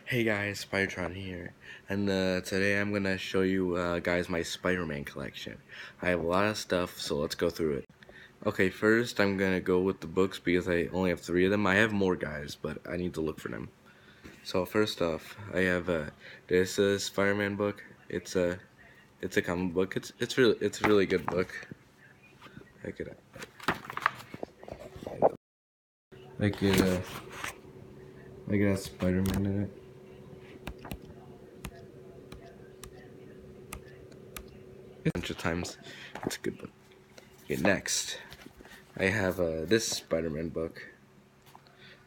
Hey guys, Spidertron here, and today I'm gonna show you guys my Spider-Man collection. I have a lot of stuff, so let's go through it. Okay, first I'm gonna go with the books because I only have 3 of them. I have more guys, but I need to look for them. So first off, I have this Spider-Man book. It's a comic book. It's a really good book. I could I could I could have Spider-Man in it. A bunch of times. It's a good book. Okay, next. I have this Spider-Man book.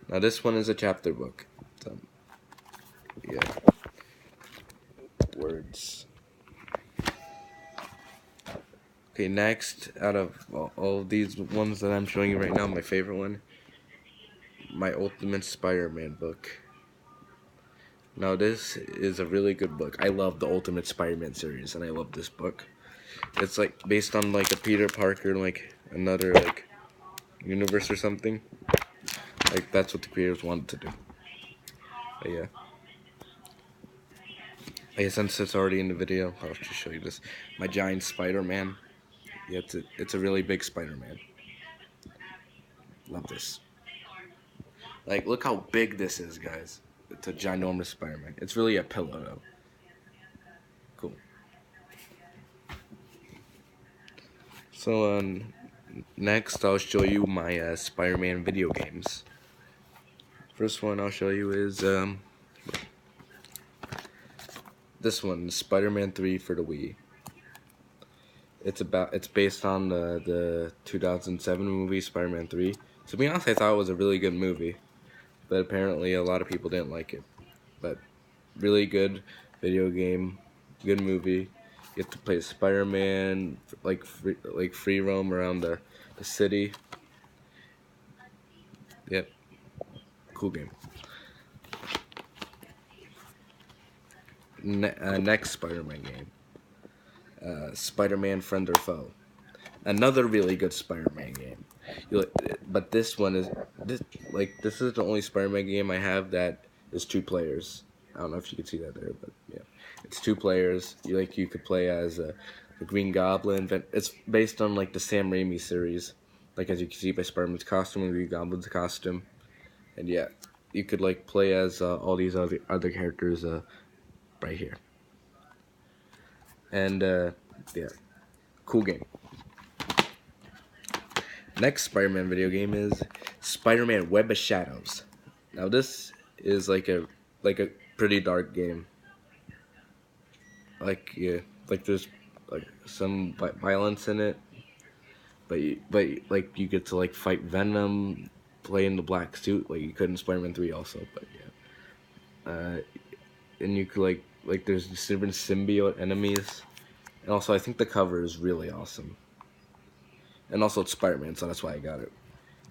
Now this one is a chapter book. So, yeah, words. Okay, next, out of all of these ones that I'm showing you right now, my favorite one, my Ultimate Spider-Man book. Now this is a really good book. I love the Ultimate Spider-Man series, and I love this book. It's like based on like a Peter Parker, like another like universe or something. Like that's what the creators wanted to do. But yeah. Since it's already in the video, I'll just show you this. My giant Spider-Man. Yeah, it's a really big Spider-Man. Love this. Like, look how big this is, guys. It's a ginormous Spider-Man. It's really a pillow, though. Cool. So, next I'll show you my Spider-Man video games. First one I'll show you is this one, Spider-Man 3 for the Wii. It's based on the 2007 movie Spider-Man 3. To be honest, I thought it was a really good movie, but apparently a lot of people didn't like it. But really good video game, good movie. You get to play Spider-Man, like free roam around the city. Yep, cool game. Next Spider-Man game, Spider-Man Friend or Foe. Another really good Spider-Man game. But this one is this is the only Spider-Man game I have that is 2 players. I don't know if you can see that there, but yeah, it's 2 players. You could play as the Green Goblin. It's based on like the Sam Raimi series, like as you can see by Spider-Man's costume and Green Goblin's costume, and yeah, you could like play as all these other characters right here, and yeah, cool game. Next Spider-Man video game is Spider-Man Web of Shadows. Now this is like a pretty dark game. Like yeah, like there's like some violence in it, but like you get to like fight Venom, play in the black suit like you could in Spider-Man 3 also. But yeah, and you could like there's different symbiote enemies, and also I think the cover is really awesome. And also it's Spider-Man, so that's why I got it.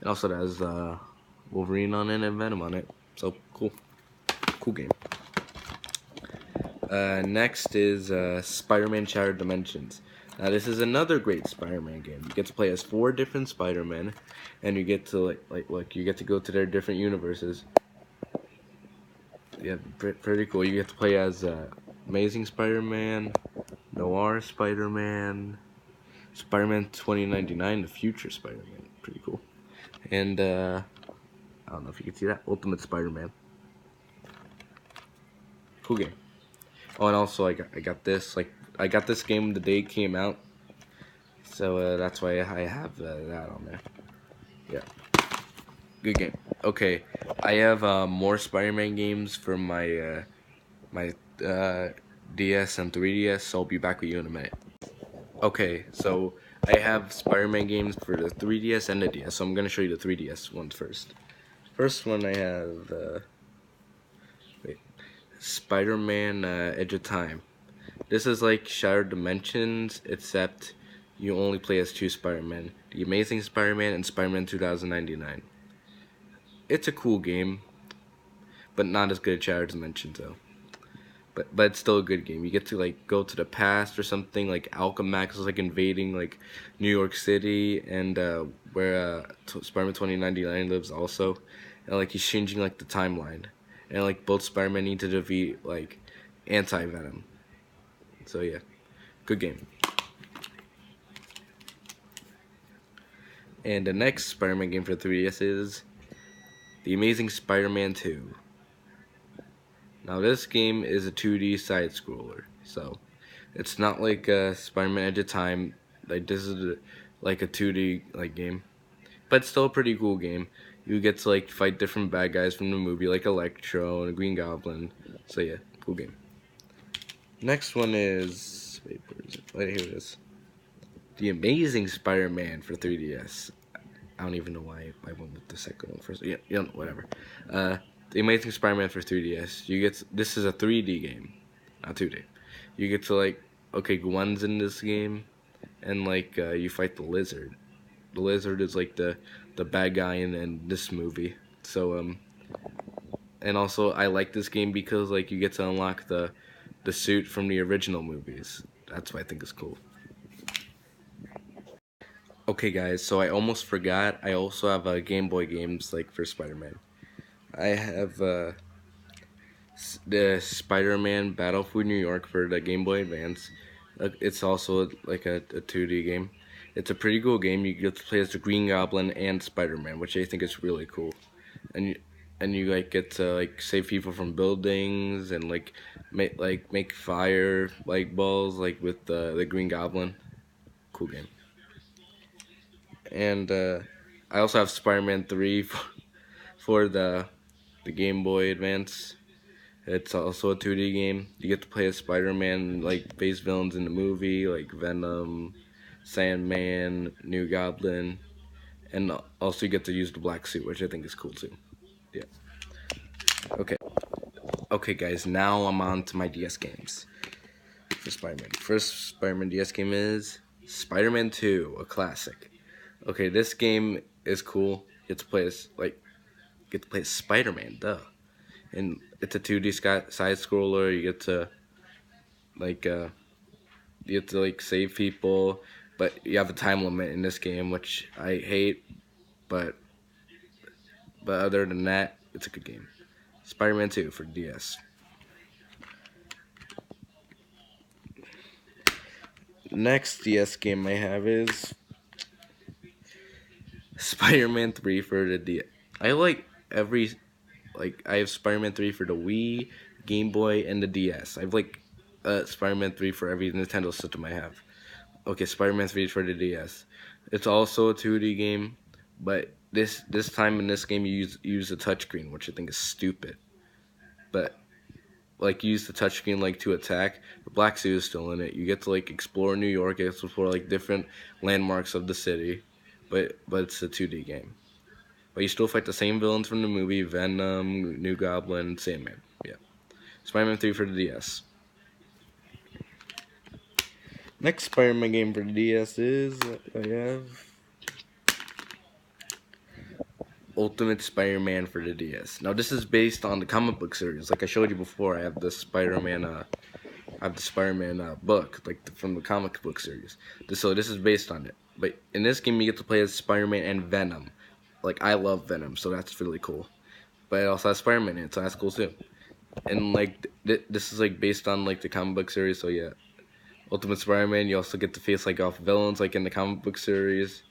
And also it has Wolverine on it and Venom on it. So cool. Cool game. Next is Spider-Man Shattered Dimensions. Now this is another great Spider-Man game. You get to play as 4 different Spider-Men, and you get to you get to go to their different universes. Yeah, pretty cool. You get to play as Amazing Spider-Man, Noir Spider-Man, Spider-Man 2099, the Future Spider-Man. Pretty cool. And I don't know if you can see that, Ultimate Spider-Man. Cool game. Oh, and also I got this. I got this game the day it came out, so that's why I have that on there. Yeah, good game. Okay, I have more Spider-Man games for my my DS and 3DS, so I'll be back with you in a minute. Okay, so I have Spider-Man games for the 3DS and the DS, so I'm gonna show you the 3DS ones first. First one I have wait, Spider-Man Edge of Time. This is like Shattered Dimensions, except you only play as 2 Spider-Man. The Amazing Spider-Man and Spider-Man 2099. It's a cool game, but not as good as Shattered Dimensions though. But it's still a good game. You get to like go to the past or something. Like Alchemax is like invading like New York City, and where Spider-Man 2099 lives also, and like he's changing like the timeline. and like both Spider-Man need to defeat like anti-Venom. So yeah, good game. And the next Spider-Man game for 3DS is The Amazing Spider-Man 2. Now this game is a 2D side-scroller, so it's not like Spider-Man Edge of Time. Like this is like a 2D like game, but it's still a pretty cool game. You get to like fight different bad guys from the movie, like Electro and a Green Goblin. So yeah, cool game. Next one is where is it? Here it is. The Amazing Spider-Man for 3DS. I don't even know why I went with the second one first. Yeah, whatever. The Amazing Spider-Man for 3DS. This is a 3D game, not 2D. You get to like, okay, Gwen's in this game, and like you fight the Lizard. The Lizard is like the bad guy in this movie. So and also I like this game because like you get to unlock the suit from the original movies. That's what I think is cool. Okay guys, so I almost forgot, I also have Game Boy games like for Spider-Man. I have the Spider-Man Battle for New York for the Game Boy Advance. It's also like a 2D game. It's a pretty cool game. You get to play as the Green Goblin and Spider-Man, which I think is really cool. And you like get to like save people from buildings and like make fire like balls like with the Green Goblin. Cool game. And I also have Spider-Man 3 for the Game Boy Advance. It's also a 2D game. You get to play as Spider-Man, like base villains in the movie, like Venom, Sandman, New Goblin, and also you get to use the black suit, which I think is cool too. Yeah. Okay. Okay, guys. Now I'm on to my DS games for Spider-Man. First Spider-Man DS game is Spider-Man 2, a classic. Okay, this game is cool. You get to play as Spider-Man, duh. And it's a 2D side scroller. You get to like save people, but you have a time limit in this game, which I hate. But other than that, it's a good game. Spider-Man 2 for DS. Next DS game I have is Spider-Man 3 for the DS. I have Spider-Man 3 for the Wii, Game Boy, and the DS. I have Spider-Man 3 for every Nintendo system I have. Okay, Spider-Man 3 for the DS. It's also a 2D game, but this time in this game you use a touchscreen, which I think is stupid. But like use the touchscreen like to attack. The black suit is still in it. You get to like explore New York, you get to explore like different landmarks of the city, but it's a 2D game. But you still fight the same villains from the movie: Venom, New Goblin, Sandman. Yeah, Spider-Man 3 for the DS. Next Spider-Man game for the DS is I have Ultimate Spider-Man for the DS. Now this is based on the comic book series. Like I showed you before, I have the Spider-Man book, from the comic book series. So this is based on it. But in this game, you get to play as Spider-Man and Venom. Like I love Venom, so that's really cool. But it also has Spider-Man in it, so that's cool too. And like this is like based on like the comic book series, so yeah. Ultimate Spider-Man, you also get to face like off villains like in the comic book series.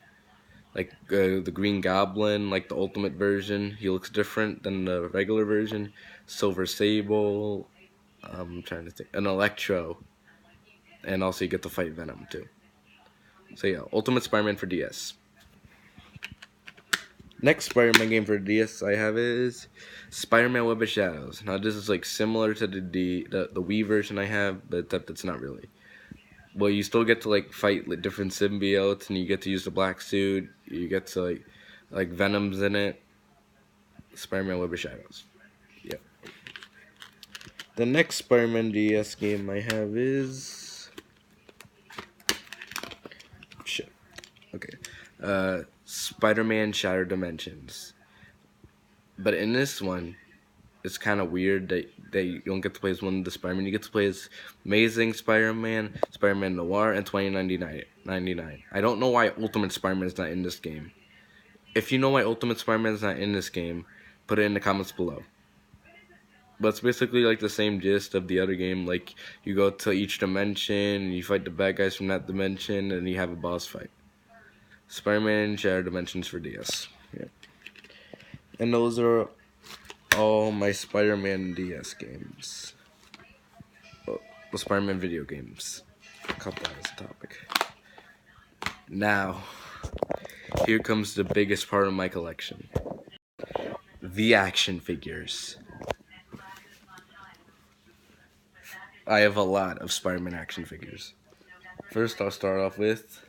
Like the Green Goblin, like the Ultimate version, he looks different than the regular version. Silver Sable, I'm trying to think, an Electro, and also you get to fight Venom too. So yeah, Ultimate Spider-Man for DS. Next Spider-Man game for DS I have is Spider-Man Web of Shadows. Now this is like similar to the Wii version I have, but that's not really. Well, you still get to like fight like different symbiotes, and you get to use the black suit. You get to like Venom's in it. Spider-Man Web of Shadows. Yeah. The next Spider-Man DS game I have is shit. Okay. Spider-Man Shattered Dimensions. But in this one, it's kind of weird that you don't get to play as one of the Spider-Man. You get to play as Amazing Spider-Man, Spider-Man Noir, and 2099. I don't know why Ultimate Spider-Man is not in this game. If you know why Ultimate Spider-Man is not in this game, put it in the comments below. but it's basically like the same gist of the other game. Like you go to each dimension, and you fight the bad guys from that dimension, and you have a boss fight. Spider-Man Shattered Dimensions for DS. Yeah. And those are all my Spider-Man DS games. Oh, the Spider-Man video games. Cut that as a topic. Now, here comes the biggest part of my collection. The action figures. I have a lot of Spider-Man action figures. First, I'll start off with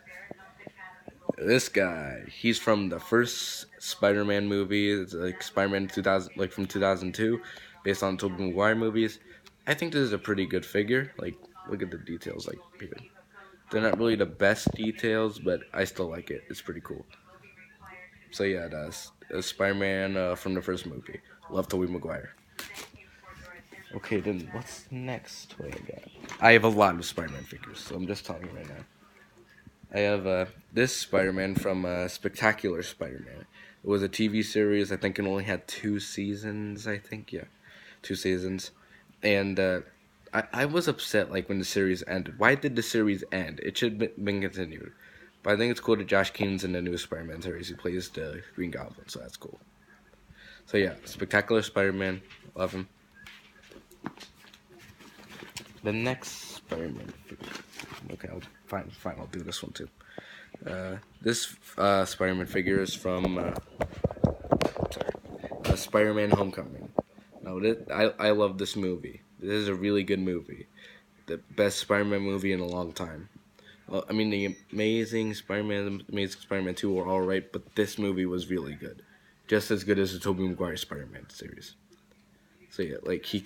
this guy. He's from the first Spider-Man movie. It's like Spider-Man 2000, like from 2002, based on Tobey Maguire movies. I think this is a pretty good figure. Like, look at the details. Like, they're not really the best details, but I still like it. It's pretty cool. So yeah, that's Spider-Man from the first movie. Love Tobey Maguire. Okay, then what's next? What I got? I have a lot of Spider-Man figures, so I'm just telling you right now. I have this Spider-Man from Spectacular Spider-Man. It was a TV series. I think it only had 2 seasons. I think, yeah, 2 seasons. And I was upset like when the series ended. Why did the series end? It should have been continued. But I think it's cool that Josh Keaton's in the new Spider-Man series. He plays the Green Goblin, so that's cool. So yeah, Spectacular Spider-Man. Love him. The next Spider-Man figure. Okay, fine, I'll do this one too. This Spider-Man figure is from Spider-Man Homecoming. Now, I love this movie. This is a really good movie. The best Spider-Man movie in a long time. Well, I mean, the Amazing Spider-Man, Amazing Spider-Man 2 were alright, but this movie was really good. Just as good as the Tobey Maguire Spider-Man series. So yeah, like, he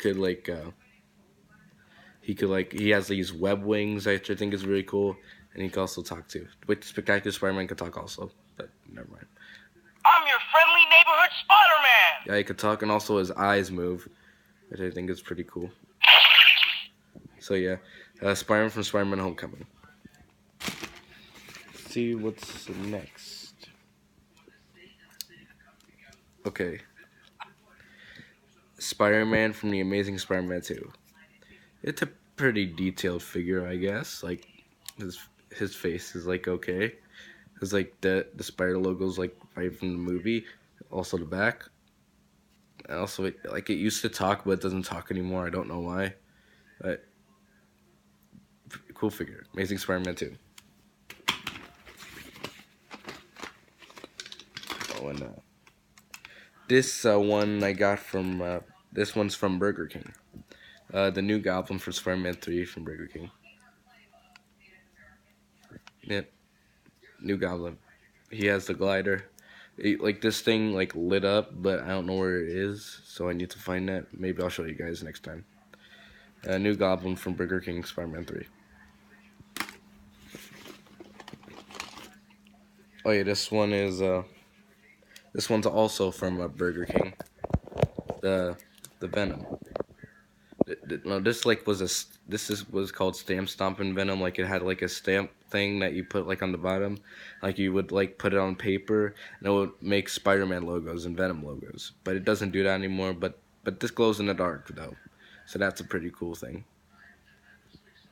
has these web wings, which I think is really cool, and he can also talk too. With Spectacular Spider-Man can talk also, but never mind. I'm your friendly neighborhood Spider-Man! Yeah, he can talk, and also his eyes move, which I think is pretty cool. So yeah, Spider-Man from Spider-Man Homecoming. Let's see what's next. Okay. Spider-Man from the Amazing Spider-Man 2. It's a pretty detailed figure, I guess. Like, his face is, like, okay. It's, like, the spider logo's, like, right from the movie. Also the back. And also, it used to talk, but it doesn't talk anymore. I don't know why. But, cool figure. Amazing Spider-Man 2. Oh, and, this one I got from, this one's from Burger King. The new Goblin for Spider-Man 3 from Burger King. Yep. New Goblin. He has the glider. Like, this thing, like, lit up, but I don't know where it is, so I need to find that. Maybe I'll show you guys next time. New Goblin from Burger King, Spider-Man 3. Oh yeah, this one's also from Burger King. The Venom. No, this was called Stamp Stompin' Venom. Like, it had like a stamp thing that you put like on the bottom, like you would like put it on paper, and it would make Spider-Man logos and Venom logos. But it doesn't do that anymore. But this glows in the dark though, so that's a pretty cool thing.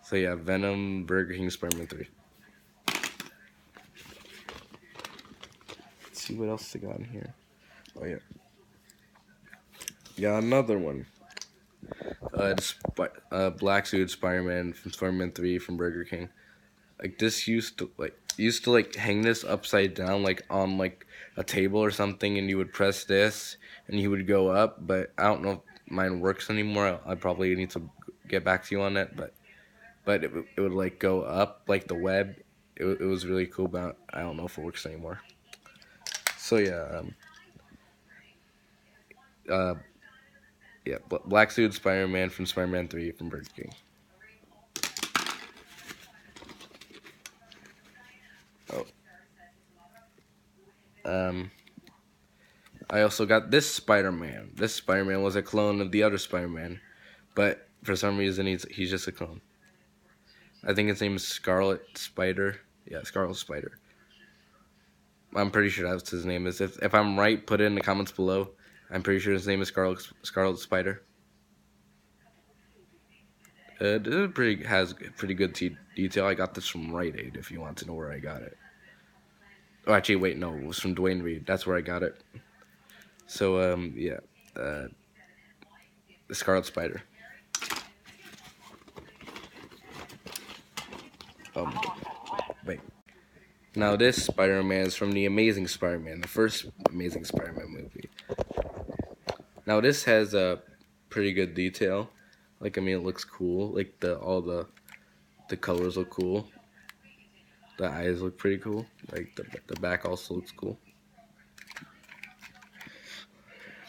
So yeah, Venom, Burger King, Spider-Man 3. Let's see what else they got in here. Oh yeah, got another one. Black suit Spider-Man from Spider-Man 3 from Burger King. Like, this used to hang this upside down, like on like a table or something, and you would press this and you would go up, but I don't know if mine works anymore. I probably need to get back to you on that, but it would like go up like the web. It was really cool, but I don't know if it works anymore. So yeah, yeah, Black Suit Spider-Man from Spider-Man 3 from Burger King. Oh. I also got this Spider-Man. This Spider-Man was a clone of the other Spider-Man, but for some reason he's just a clone. I think his name is Scarlet Spider. Yeah, Scarlet Spider. I'm pretty sure that's his name. If I'm right, put it in the comments below. I'm pretty sure his name is Scarlet Spider. This has pretty good detail. I got this from Rite Aid. If you want to know where I got it. Oh, actually, wait, no, it was from Dwayne Reed. That's where I got it. So yeah, the Scarlet Spider. Wait. Now this Spider-Man is from the Amazing Spider-Man, the first Amazing Spider-Man movie. Now this has a pretty good detail. Like, I mean, it looks cool. Like all the colors look cool. The eyes look pretty cool. Like the back also looks cool.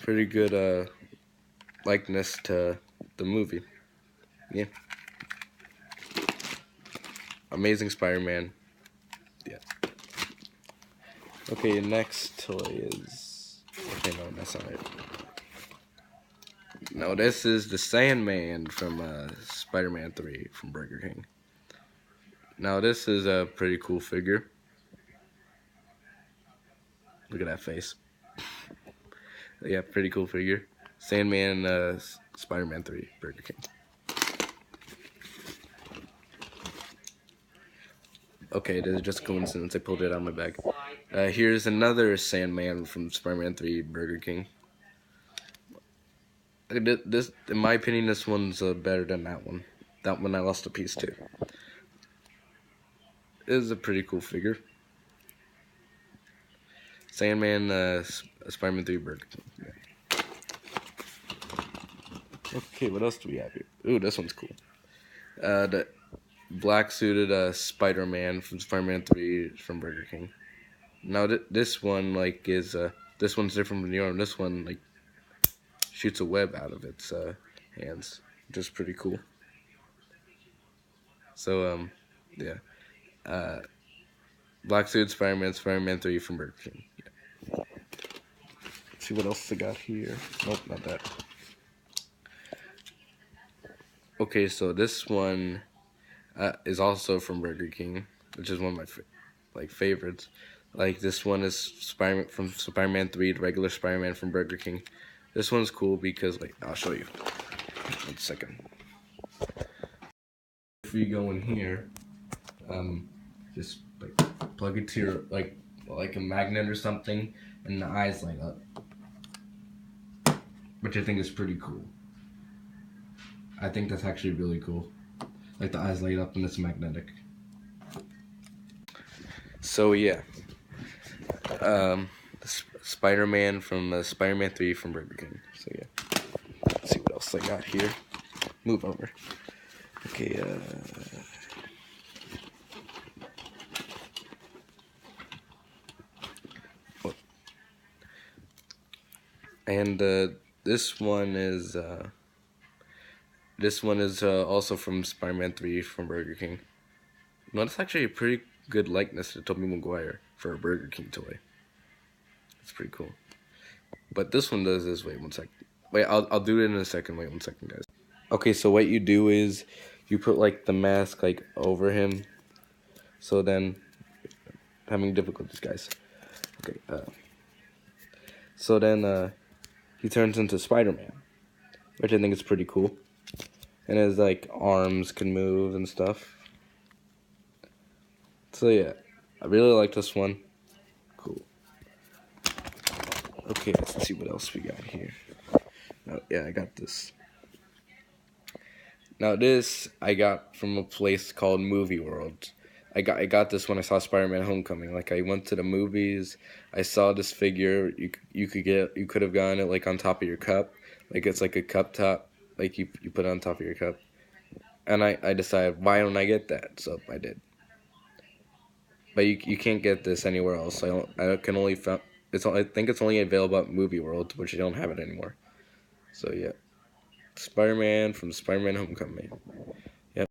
Pretty good likeness to the movie. Yeah. Amazing Spider-Man. Yeah. Okay, next toy is... Okay, no, that's not it. No, this is the Sandman from Spider-Man 3 from Burger King. Now, this is a pretty cool figure. Look at that face. Yeah, pretty cool figure. Sandman, Spider-Man 3, Burger King. Okay, this is just a coincidence. I pulled it out of my bag. Here's another Sandman from Spider-Man 3, Burger King. This, in my opinion, this one's better than that one. That one I lost a piece to. It is a pretty cool figure. Sandman, Spider-Man 3, Burger King. Yeah. Okay, what else do we have here? Ooh, this one's cool. The black suited Spider-Man from Spider-Man 3 from Burger King. Now this one like is this one's different from the other one. This one like shoots a web out of its hands, which is pretty cool. So yeah, black suited Spider-Man, Spider-Man 3 from Burger King. Yeah. Let's see what else I got here. Nope, not that. Okay, so this one is also from Burger King, which is one of my favorites. Like, this one is Spider-Man from Spider-Man 3, the regular Spider-Man from Burger King. This one's cool because, like, I'll show you. 1 second. If you go in here, just like plug it to your like a magnet or something, and the eyes light up, which I think is pretty cool. I think that's actually really cool. Like, the eyes light up and it's magnetic. So yeah, Spider-Man from Spider-Man 3 from Burger King. So yeah, let's see what else I got here. Move over. Okay, and this one is also from Spider-Man 3 from Burger King. No, it's actually a pretty good likeness to Tobey Maguire for a Burger King toy. It's pretty cool. But this one does this. Wait 1 second. Wait, I'll do it in a second. Wait 1 second, guys. Okay, so what you do is you put like the mask like over him. So then, having difficulties, guys. Okay. So then he turns into Spider-Man, which I think is pretty cool. And his like arms can move and stuff. So yeah, I really like this one. Cool. Okay, let's see what else we got here. Oh, yeah, I got this. Now this I got from a place called Movie World. I got this when I saw Spider-Man: Homecoming. Like, I went to the movies, I saw this figure. You could have gotten it like on top of your cup. Like, it's like a cup top. Like, you put it on top of your cup. And I decided, why don't I get that? So I did. But you can't get this anywhere else. I can only found I think it's only available at Movie World, which I don't have it anymore. So yeah, Spider-Man from Spider-Man: Homecoming. Yep.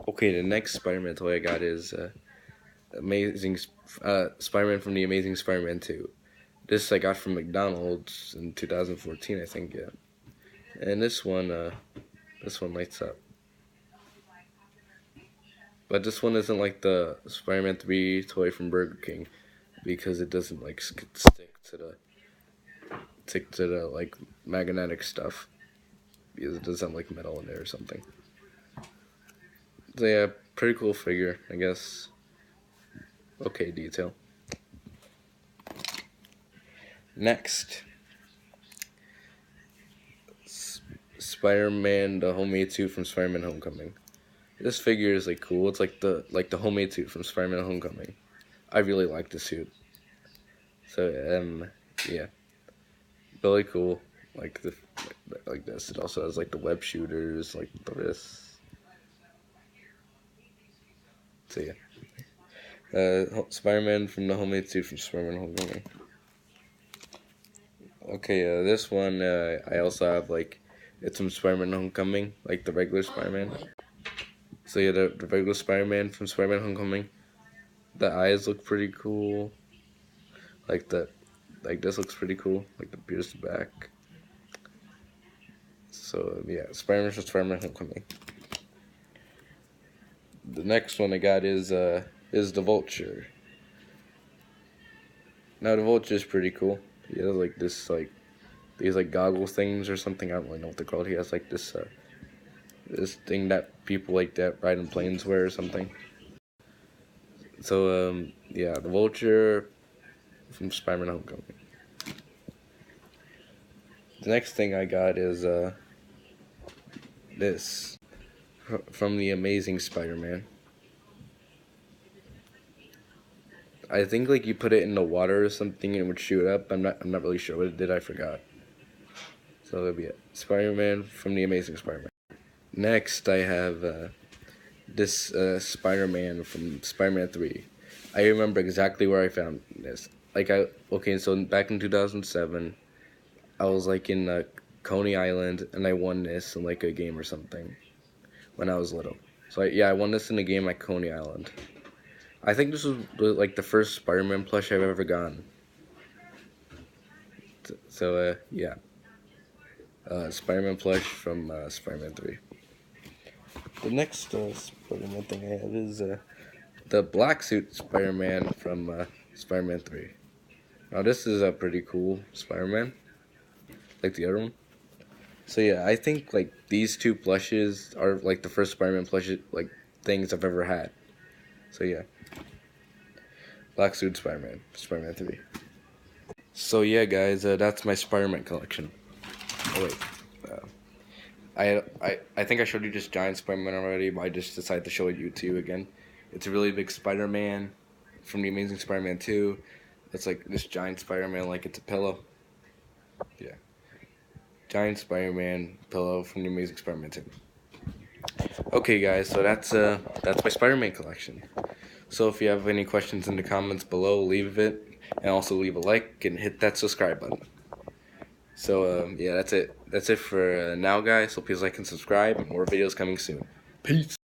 Okay, the next Spider-Man toy I got is Amazing Spider-Man from the Amazing Spider-Man 2. This I got from McDonald's in 2014, I think. Yeah. And this one lights up. But this one isn't like the Spider-Man 3 toy from Burger King, because it doesn't like stick to the like magnetic stuff, because it doesn't have like metal in there or something. So yeah, pretty cool figure, I guess. Okay, detail. Next, Spider-Man, the homemade suit from Spider-Man Homecoming. This figure is like cool. It's like the homemade suit from Spider-Man Homecoming. I really like the suit. So yeah, really cool. Like this. It also has like the web shooters, like the wrists. So yeah. Spider-Man from the homemade suit from Spider-Man Homecoming. Okay, this one I also have like it's from Spider-Man Homecoming, like the regular Spider-Man. So yeah, the regular Spider-Man from Spider-Man Homecoming. The eyes look pretty cool. Like this looks pretty cool. Like the beard's the back. So yeah, Spider-Man from Spider-Man Homecoming. The next one I got is the Vulture. Now the Vulture is pretty cool. He has like this these like goggles things or something. I don't really know what they're called. He has like this this thing that people like that ride in planes wear or something. So yeah, the Vulture from Spider-Man Homecoming. The next thing I got is this from the Amazing Spider-Man. I think like you put it in the water or something and it would shoot up. I'm not really sure what it did. I forgot. So that'll be it. Spider-Man from the Amazing Spider-Man. Next, I have this Spider-Man from Spider-Man 3. I remember exactly where I found this. So back in 2007, I was like in Coney Island and I won this in like a game or something when I was little. So I won this in a game at Coney Island. I think this was like the first Spider-Man plush I've ever gotten. So yeah. Spider-Man plush from Spider-Man 3. The next Spider-Man thing I have is the black suit Spider-Man from Spider-Man 3. Now this is a pretty cool Spider-Man, like the other one. So yeah, I think like these two plushes are like the first Spider-Man plushes like things I've ever had. So yeah, black suit Spider-Man, Spider-Man 3. So yeah, guys, that's my Spider-Man collection. Oh wait. I think I showed you just giant Spider-Man already, but I just decided to show it you to you again. It's a really big Spider-Man from the Amazing Spider-Man 2. It's like this giant Spider-Man, like it's a pillow. Yeah. Giant Spider-Man pillow from the Amazing Spider-Man 2. Okay, guys, so that's my Spider-Man collection. So if you have any questions in the comments below, leave it, and also leave a like and hit that subscribe button. So yeah, that's it. That's it for now, guys. So please like and subscribe. More videos coming soon. Peace.